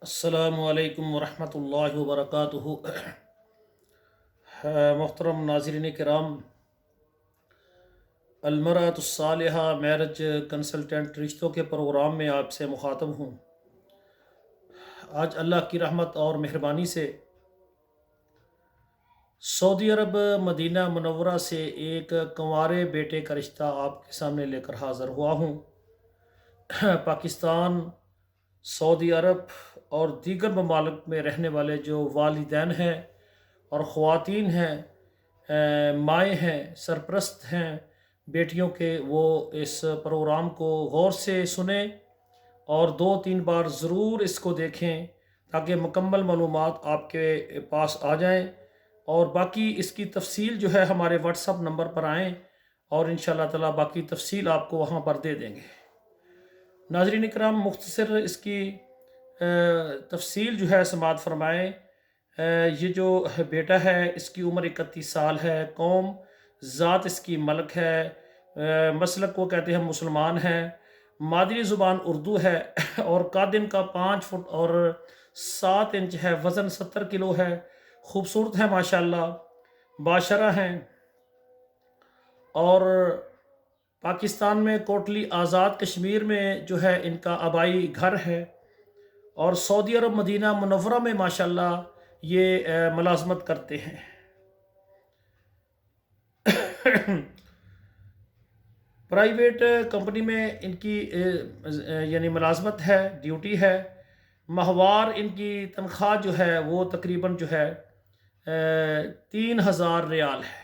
السلام علیکم ورحمۃ اللہ وبرکاتہ۔ محترم ناظرین کرام، المرأۃ الصالحہ میرج کنسلٹنٹ رشتوں کے پروگرام میں آپ سے مخاطب ہوں۔ آج اللہ کی رحمت اور مہربانی سے سعودی عرب مدینہ منورہ سے ایک کنوارے بیٹے کا رشتہ آپ کے سامنے لے کر حاضر ہوا ہوں۔ پاکستان، سعودی عرب اور دیگر ممالک میں رہنے والے جو والدین ہیں اور خواتین ہیں، مائیں ہیں، سرپرست ہیں بیٹیوں کے، وہ اس پروگرام کو غور سے سنیں اور 2-3 بار ضرور اس کو دیکھیں تاکہ مکمل معلومات آپ کے پاس آ جائیں، اور باقی اس کی تفصیل جو ہے ہمارے واٹس اپ نمبر پر آئیں اور انشاءاللہ تعالی باقی تفصیل آپ کو وہاں پر دے دیں گے۔ ناظرین کرام، مختصر اس کی تفصیل جو ہے سماعت فرمائیں۔ یہ جو بیٹا ہے اس کی عمر 31 سال ہے، قوم ذات اس کی ملک ہے، مسلک کو کہتے ہیں مسلمان ہیں، مادری زبان اردو ہے اور قد ان کا 5 فٹ اور 7 انچ ہے، وزن 70 کلو ہے، خوبصورت ہے ماشاءاللہ، باشرہ ہیں، اور پاکستان میں کوٹلی آزاد کشمیر میں جو ہے ان کا آبائی گھر ہے، اور سعودی عرب مدینہ منورہ میں ماشاءاللہ یہ ملازمت کرتے ہیں۔ پرائیویٹ کمپنی میں ان کی یعنی ملازمت ہے، ڈیوٹی ہے۔ ماہوار ان کی تنخواہ جو ہے وہ تقریباً جو ہے 3000 ریال ہے،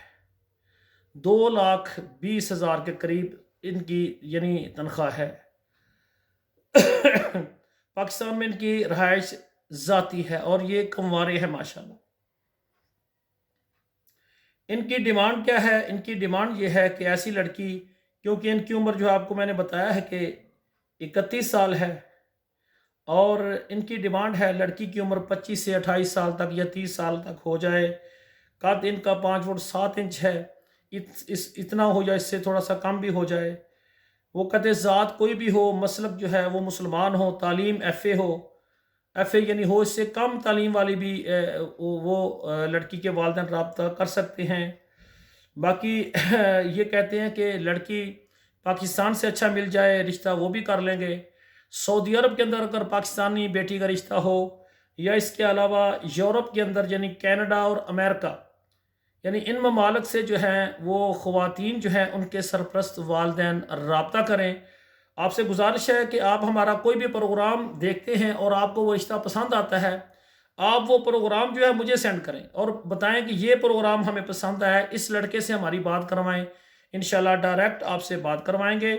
2,20,000 کے قریب ان کی یعنی تنخواہ ہے۔ پاکستان میں ان کی رہائش ذاتی ہے اور یہ کنوارے ہیں ماشاءاللہ۔ ان کی ڈیمانڈ کیا ہے؟ ان کی ڈیمانڈ یہ ہے کہ ایسی لڑکی، کیونکہ ان کی عمر جو آپ کو میں نے بتایا ہے کہ 31 سال ہے، اور ان کی ڈیمانڈ ہے لڑکی کی عمر 25 سے 28 سال تک یا 30 سال تک ہو جائے، قد ان کا 5 فٹ 7 انچ ہے، اتنا ہو جائے، اس سے تھوڑا سا کم بھی ہو جائے، وہ قد ذات کوئی بھی ہو، مسلک جو ہے وہ مسلمان ہو، تعلیم FA ہو، FA یعنی ہو، اس سے کم تعلیم والی بھی وہ لڑکی کے والدین رابطہ کر سکتے ہیں۔ باقی یہ کہتے ہیں کہ لڑکی پاکستان سے اچھا مل جائے رشتہ وہ بھی کر لیں گے، سعودی عرب کے اندر اگر پاکستانی بیٹی کا رشتہ ہو، یا اس کے علاوہ یورپ کے اندر یعنی کینیڈا اور امریکہ، یعنی ان ممالک سے جو ہیں وہ خواتین جو ہیں ان کے سرپرست والدین رابطہ کریں۔ آپ سے گزارش ہے کہ آپ ہمارا کوئی بھی پروگرام دیکھتے ہیں اور آپ کو وہ رشتہ پسند آتا ہے، آپ وہ پروگرام جو ہے مجھے سینڈ کریں اور بتائیں کہ یہ پروگرام ہمیں پسند آیا ہے، اس لڑکے سے ہماری بات کروائیں، انشاءاللہ ڈائریکٹ آپ سے بات کروائیں گے۔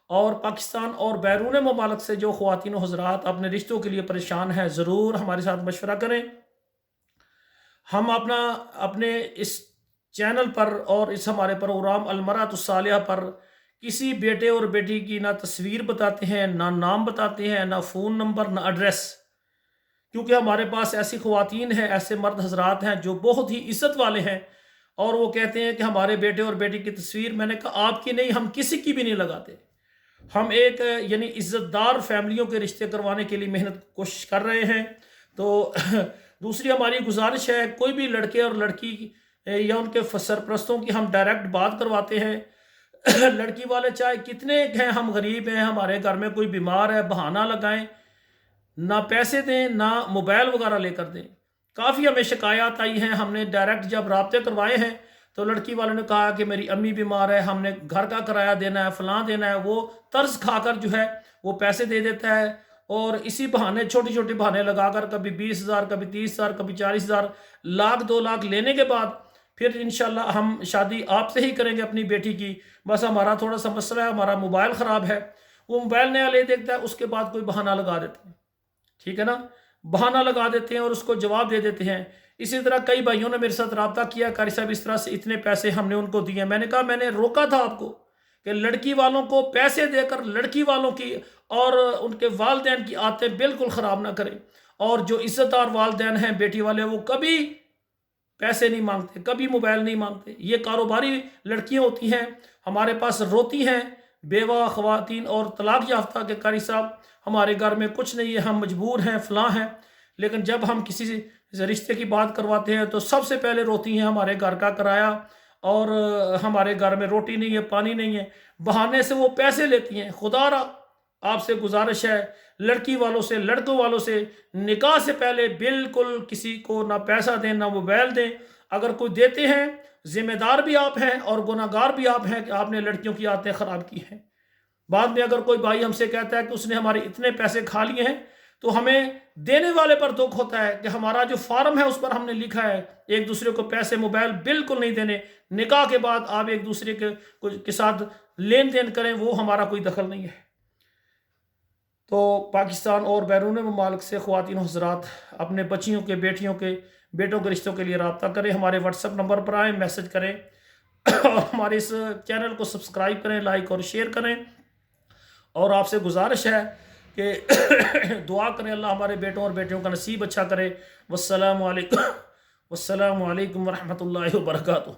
اور پاکستان اور بیرون ممالک سے جو خواتین و حضرات اپنے رشتوں کے لیے پریشان ہیں، ضرور ہمارے ساتھ مشورہ کریں۔ ہم اپنے اس چینل پر اور اس ہمارے پروگرام المرأۃ الصالحہ پر کسی بیٹے اور بیٹی کی نہ تصویر بتاتے ہیں، نہ نام بتاتے ہیں، نہ فون نمبر، نہ ایڈریس، کیونکہ ہمارے پاس ایسی خواتین ہیں، ایسے مرد حضرات ہیں جو بہت ہی عزت والے ہیں، اور وہ کہتے ہیں کہ ہمارے بیٹے اور بیٹی کی تصویر، میں نے کہا آپ کی نہیں، ہم کسی کی بھی نہیں لگاتے، ہم ایک یعنی عزت دار فیملیوں کے رشتے کروانے کے لیے محنت کوشش کر رہے ہیں۔ تو دوسری ہماری گزارش ہے، کوئی بھی لڑکے اور لڑکی یا ان کے سرپرستوں کی ہم ڈائریکٹ بات کرواتے ہیں۔ لڑکی والے چاہے کتنے ہیں، ہم غریب ہیں، ہمارے گھر میں کوئی بیمار ہے، بہانہ لگائیں، نہ پیسے دیں، نہ موبائل وغیرہ لے کر دیں۔ کافی ہمیں شکایات آئی ہیں، ہم نے ڈائریکٹ جب رابطے کروائے ہیں تو لڑکی والوں نے کہا کہ میری امی بیمار ہے، ہم نے گھر کا کرایہ دینا ہے، فلاں دینا ہے، وہ طرز کھا کر جو ہے وہ پیسے دے دیتا ہے، اور اسی بہانے چھوٹی چھوٹی بہانے لگا کر کبھی 20,000، کبھی 30,000، کبھی 40,000، لاکھ 2 لاکھ لینے کے بعد پھر انشاءاللہ ہم شادی آپ سے ہی کریں گے اپنی بیٹی کی، بس ہمارا تھوڑا سا مسئلہ ہے، ہمارا موبائل خراب ہے، وہ موبائل نیا لے دیتا ہے، اس کے بعد کوئی بہانہ لگا دیتے ہیں، ٹھیک ہے نا، بہانہ لگا دیتے ہیں اور اس کو جواب دے دیتے ہیں۔ اسی طرح کئی بھائیوں نے میرے ساتھ رابطہ کیا، قاری صاحب اس طرح سے اتنے پیسے ہم نے ان کو دیے، میں نے کہا میں نے روکا تھا آپ کو کہ لڑکی والوں کو پیسے دے کر لڑکی والوں کی اور ان کے والدین کی عادتیں بالکل خراب نہ کریں، اور جو عزت دار والدین ہیں بیٹی والے، وہ کبھی پیسے نہیں مانگتے، کبھی موبائل نہیں مانگتے، یہ کاروباری لڑکیاں ہوتی ہیں، ہمارے پاس روتی ہیں، بیوہ خواتین اور طلاق یافتہ کہ قاری صاحب ہمارے گھر میں کچھ نہیں ہے، ہم مجبور ہیں، فلاں ہیں، لیکن جب ہم کسی سے رشتے کی بات کرواتے ہیں تو سب سے پہلے روتی ہیں ہمارے گھر کا کرایہ، اور ہمارے گھر میں روٹی نہیں ہے، پانی نہیں ہے، بہانے سے وہ پیسے لیتی ہیں۔ خدا را آپ سے گزارش ہے، لڑکی والوں سے، لڑکوں والوں سے نکاح سے پہلے بالکل کسی کو نہ پیسہ دیں نہ موبائل دیں۔ اگر کوئی دیتے ہیں، ذمہ دار بھی آپ ہیں اور گناہ گار بھی آپ ہیں کہ آپ نے لڑکیوں کی عادتیں خراب کی ہیں۔ بعد میں اگر کوئی بھائی ہم سے کہتا ہے کہ اس نے ہمارے اتنے پیسے کھا لیے ہیں، تو ہمیں دینے والے پر دکھ ہوتا ہے کہ ہمارا جو فارم ہے اس پر ہم نے لکھا ہے ایک دوسرے کو پیسے موبائل بالکل نہیں دینے، نکاح کے بعد آپ ایک دوسرے کے ساتھ لین دین کریں، وہ ہمارا کوئی دخل نہیں ہے۔ تو پاکستان اور بیرون ممالک سے خواتین و حضرات اپنے بچیوں کے، بیٹیوں کے، بیٹوں کے رشتوں کے لیے رابطہ کریں، ہمارے واٹس ایپ نمبر پر آئیں، میسج کریں اور ہمارے اس چینل کو سبسکرائب کریں، لائک اور شیئر کریں۔ اور آپ سے گزارش ہے کہ دعا کریں، اللہ ہمارے بیٹوں اور بیٹیوں کا نصیب اچھا کرے۔ والسلام علیکم ورحمۃ اللہ وبرکاتہ۔